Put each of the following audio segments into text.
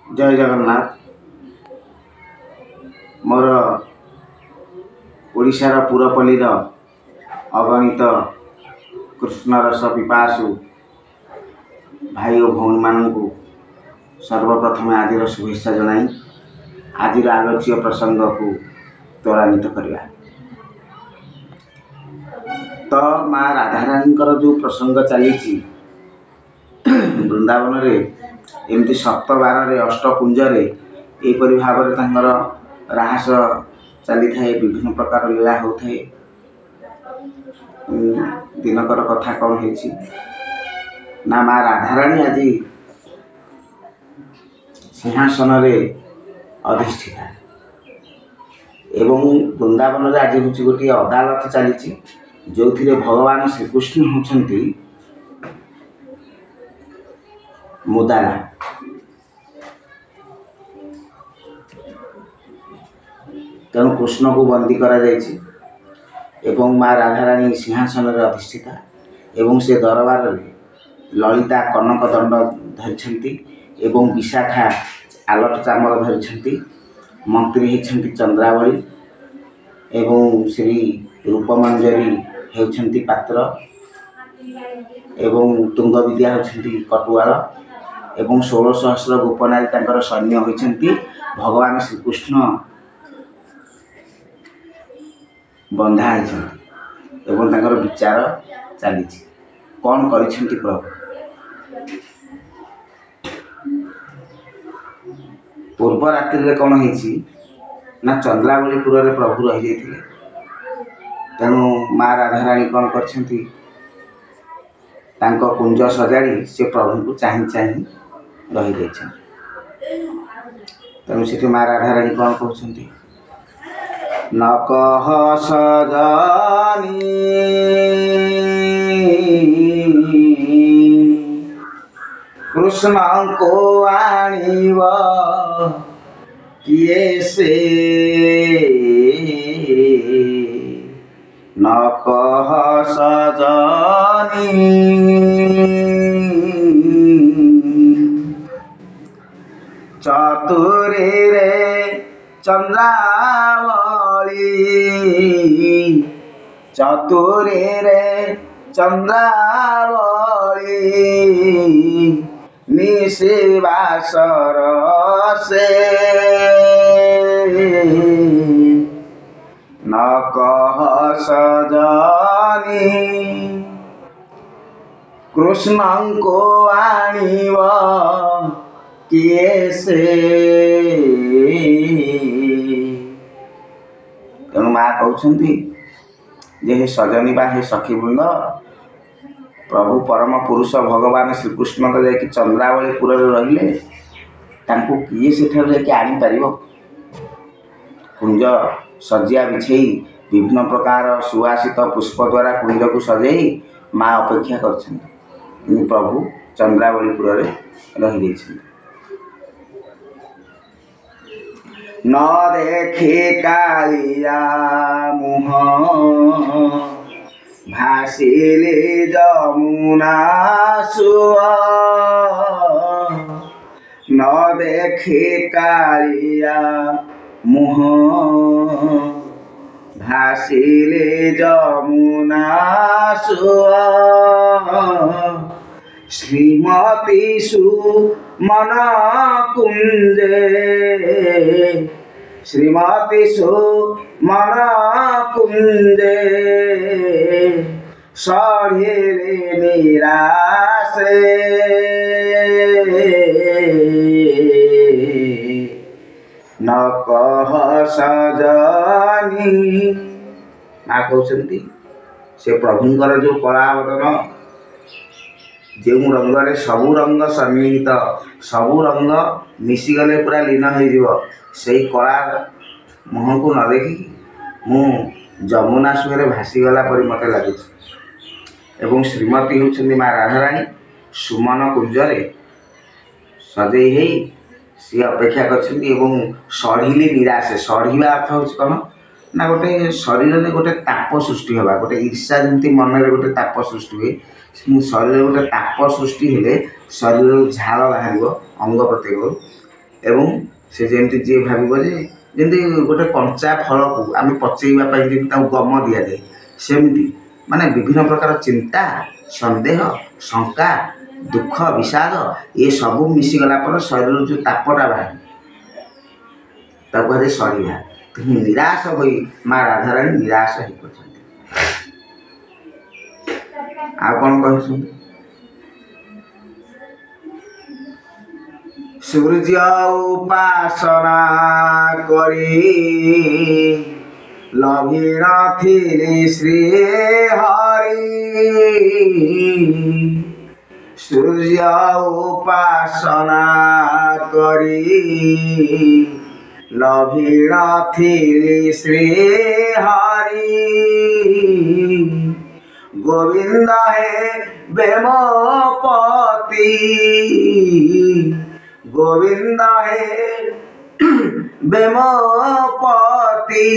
जय जगन्नाथ। मोर ओडिशार पुरपल्लीर अगणित कृष्णरस पिपासु भाई और भौणी मानू सर्वप्रथम आज शुभेच्छा जनाई आज आलोच्य प्रसंग को त्वरान्वित करवा। तो माँ राधारानी जो प्रसंग चली वृंदावन एमती सप्त बार अष्टकुंजरे एपरी भाव राहस चली थाए, विभिन्न प्रकार लीला होता है। दिनकर कथा कौन है ना माँ राधारानी आज सिंहासन अधिष्ठिता एवं वृंदावन आज हूँ गोटे अदालत चली जो भगवान श्रीकृष्ण होती मुदाला। तेणु कृष्ण को बंदी करा जायछि एवं माँ राधारानी सिंहासन अधिष्ठिता एवं से दरबार रे ललिता कनक दंड धरिछंती एवं विशाखा आलट चामर धरिछंती। मंत्री होती चंद्रावली एवं श्री रूपमंजरी होती पात्र एवं तुंग विद्या होती कटुआल एवं 16 सहस्र गोपनारी तांकर सैन्य होती। भगवान श्रीकृष्ण बंधा होती एवं तांकर विचार चली कौन करिसेंती प्रभु। पूर्व रात्रि कौन होती ना चंद्रावलीपुर रे प्रभु रही जाते। तेणु माँ राधारानी कौन करछंती तांको कुंज सजाड़ी से प्रभु को चाहि चाहि रही जाइछन। तेणु से माँ राधारानी कौन कहते न कह सजनी कृष्ण को आनिब किए से न कह सजनी चतुरे रे चंद्रावली चतुरे रे चंद्रावली निशिवासर से न कह सजनी कृष्ण को आनिब किए से। तेणु माँ कहते जे हे सजनी बा हे सखी वृंद प्रभु परम पुरुष भगवान श्रीकृष्ण तो जाकि चंद्रावलीपुर रहिले तांको किए सेठार जाकि आनी पारिबो। कुंज सज्जा बिछेई विभिन्न प्रकार सुवासित पुष्प द्वारा कुंज को सजाई माँ अपेक्षा कर प्रभु चंद्रावलीपुर रही जाइछन्ति। न देखे कालिया मुह भासिले जमुना सुआ न देखे कालिया मुह भासिले जमुना सुआ श्रीमती सुमन कुंजे श्रीमती सुमन कुंजे सढ़ेरे निराशे न कह सजनी। माँ कहते से प्रभुंकर जो कलावदन जो रंग रे सबू रंग सन्निहित सबू रंग मिशीगले पूरा लीन हो कला मुह को न देखी मु जमुना सुहे भासीगला पर मत लगे। एवं श्रीमती होती माँ राधारानी सुमन कुंजरे सजई है सी अपेक्षा कर सढ़िले निराशे सढ़ा अर्थ हूँ कौन ना गोटे शरीर में गोटे ताप सृष्टि होगा गोटे ईर्षा जमी मन में गोटे ताप सृष्टि हुए शरीर गोटे ताप सृष्टि हेले शरीर झाड़ बाहर अंग प्रत्यंग ଏବଂ ସେ ଯେମିତି ଯିଏ ଭାବିବ ଯେ ଯେମିତି ଗୋଟେ କଞ୍ଚା ଫଳକୁ ଆମେ ପଚେଇବା ପାଇଁ ଯେମିତି ତାକୁ ଗମ ଦିଆଯାଏ, ସେମିତି ମାନେ ବିଭିନ୍ନ ପ୍ରକାର ଚିନ୍ତା, ସନ୍ଦେହ, ଶଙ୍କା, ଦୁଃଖ, ବିଷାଦ ଏସବୁ ମିଶିଗଲା ପରେ ଶରୀରରୁ ଯେଉଁ ତାପଟା ବାହାରେ ତାକୁ କୁହାଯାଏ ସରିବା। ନିରାଶ ହୋଇ ମା ରାଧାରାଣୀ ନିରାଶ ହୋଇପଡ଼ିଛନ୍ତି। ଆଉ କ'ଣ କହୁଛନ୍ତି? ସୂର୍ଯ୍ୟ ଉପାସନା କରି ଲଭି ନଥିଲି ଶ୍ରୀ ହରି। ସୂର୍ଯ୍ୟ ଉପାସନା କରି ଲଭି ନଥିଲି ଶ୍ରୀ ହରି। ଗୋବିନ୍ଦ ହେ ବେମପତି, ଗୋବିନ୍ଦ ହେ ବେମପତି,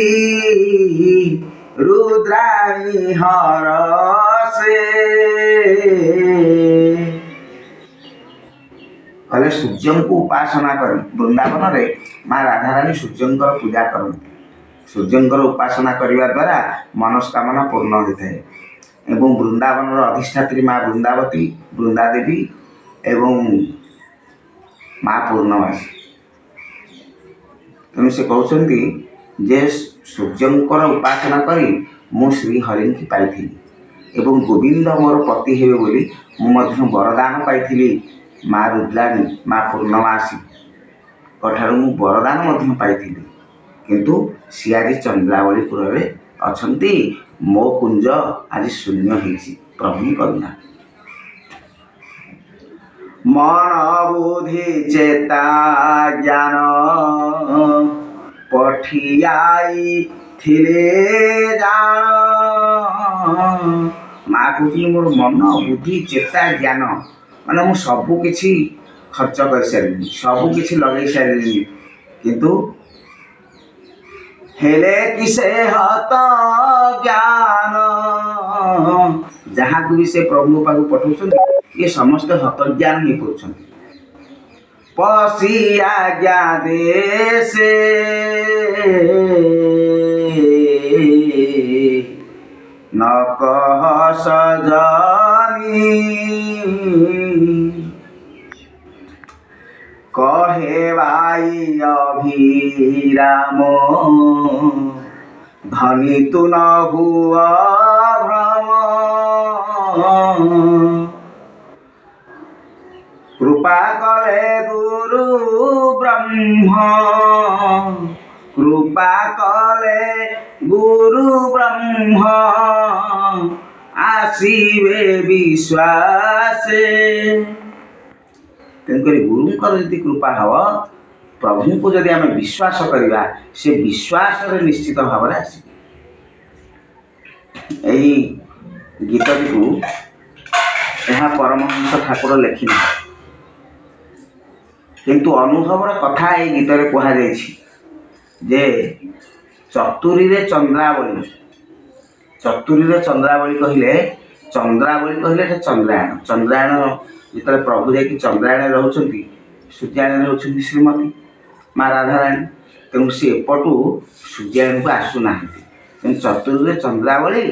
ରୁଦ୍ରାଣୀ ହରସେ। କହିଲେ ସୂର୍ଯ୍ୟଙ୍କୁ ଉପାସନା କରି ବୃନ୍ଦାବନରେ ମା ରାଧାରାଣୀ ସୂର୍ଯ୍ୟଙ୍କର ପୂଜା କରନ୍ତି। ସୂର୍ଯ୍ୟଙ୍କର ଉପାସନା କରିବା ଦ୍ୱାରା ମନସ୍କାମନା ପୂର୍ଣ୍ଣ ହୋଇଥାଏ ଏବଂ ବୃନ୍ଦାବନର ଅଧିଷ୍ଠାତ୍ରୀ ମା ବୃନ୍ଦାବତୀ, ବୃନ୍ଦାଦେବୀ ଏବଂ ମା ପୂର୍ଣ୍ଣମାସୀ। ତେଣୁ ସେ କହୁଛନ୍ତି ଯେ ସୂର୍ଯ୍ୟଙ୍କର ଉପାସନା କରି ମୁଁ ଶ୍ରୀହରିଙ୍କୁ ପାଇଥିଲି ଏବଂ ଗୋବିନ୍ଦ ମୋର ପତି ହେବେ ବୋଲି ମୁଁ ମଧ୍ୟ ବରଦାନ ପାଇଥିଲି। ମା ରୁଦ୍ରାଣୀ, ମା ପୂର୍ଣ୍ଣମାସୀଙ୍କ ଠାରୁ ମୁଁ ବରଦାନ ମଧ୍ୟ ପାଇଥିଲି, କିନ୍ତୁ ସିଏ ଆଜି ଚନ୍ଦ୍ରାବଳୀପୁରରେ ଅଛନ୍ତି। ମୋ କୁଞ୍ଜ ଆଜି ଶୂନ୍ୟ ହେଇଛି ପ୍ରଭୁ କରୁଣା। ମନ ବୁଦ୍ଧି ଚେତା ଜ୍ଞାନ ପଠିଆଇ ଥିଲେ ଜାଣ। ମା କହୁଥିଲି ମୋର ମନ ବୁଦ୍ଧି ଚେତା ଜ୍ଞାନ ମାନେ ମୁଁ ସବୁ କିଛି ଖର୍ଚ୍ଚ କରିସାରିଲିଣି, ସବୁ କିଛି ଲଗେଇ ସାରିଲିଣି, କିନ୍ତୁ ହେଲେ କି ସେ ହତ ଜ୍ଞାନ। ଯାହାକୁ ବି ସେ ପ୍ରଭୁଙ୍କ ପାଖକୁ ପଠାଉଛନ୍ତି ଇଏ ସମସ୍ତେ ହତଜ୍ଞାନ ହିଁ କରୁଛନ୍ତି। ପଶି ଆଜ୍ଞା ଦେଶେ ନ କହ ସଜନି। कहे भाई अभिराम धनी तु न हुआ भ्रम। कृपा कले गुरु ब्रह्म, कृपा कले गुरु ब्रह्म आसीबे विश्वासे। तेणुक गुरुंकर यदि कृपा हम प्रभु को जदि आम विश्वास करवा से विश्वास निश्चित भाव में आस। गीतटी को यह परमहंस ठाकुर लिखिना, किंतु अनुभवर कथा ये गीत में कहुई जे चतुरी रे चंद्रावली। चतुरी रे चंद्रावली कहले, चंद्रावली कहले चंद्रायण। चंद्रायण जिते प्रभु जाकि चंद्रायण रोचंती, सूर्यायण रोचंती श्रीमती माँ राधाराणी। तेणु सी एपटू सूर्यायण को आसुना। चतुर्थ चंद्रावली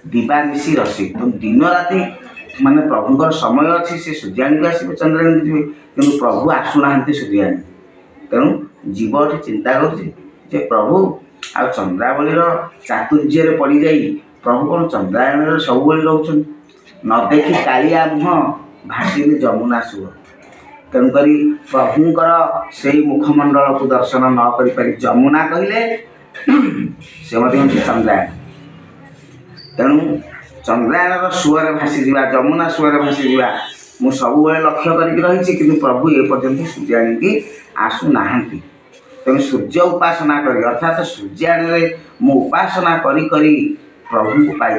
दिवानिशी रसी। तो दिन राति माने प्रभुंर समय अच्छी से सूर्यायण को आसवे, चंद्रायण को जी, कि प्रभु आसुना सूर्यायण। तेणु जीव ये चिंता कर प्रभु आ चंद्रावलीर चातुर्य पड़ जा प्रभु कौन चंद्रायण सब रोच न देखी कालिया मुह भाषी जमुना सुर। तेणुक प्रभुंर से मुखमंडल को दर्शन न करी जमुना कहले से चंद्रायण। तेणु चंद्रायण सुअर भासी जा, जमुना सुअर भासी जा मु सब लक्ष्य करके कि प्रभु ए पर्यंत सूर्यायण की आसुना। तेणु सूर्य उपासना करी अर्थात सूर्यायण मु उपासना करी करी प्रभु को पाई।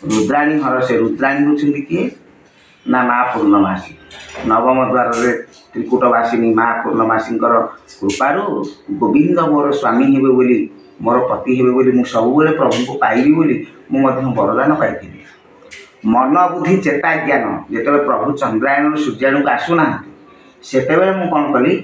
रुद्राणी हर से रुद्राणी होती किए ना माँ पूर्णमासी। नवम द्वार त्रिकूटवासिनी माँ पूर्णमासी कृपारू गोविंद मोर स्वामी हेबे बोली, मोर पति हेबे बोली, मु सबुबले प्रभु को पाइबी बोली मु वरदान पाई। मन बुद्धि चेता ज्ञान जिते प्रभु चंद्रायण सूर्यायण को आसुना ସେତେବେଳେ ମୁଁ କ'ଣ କଲି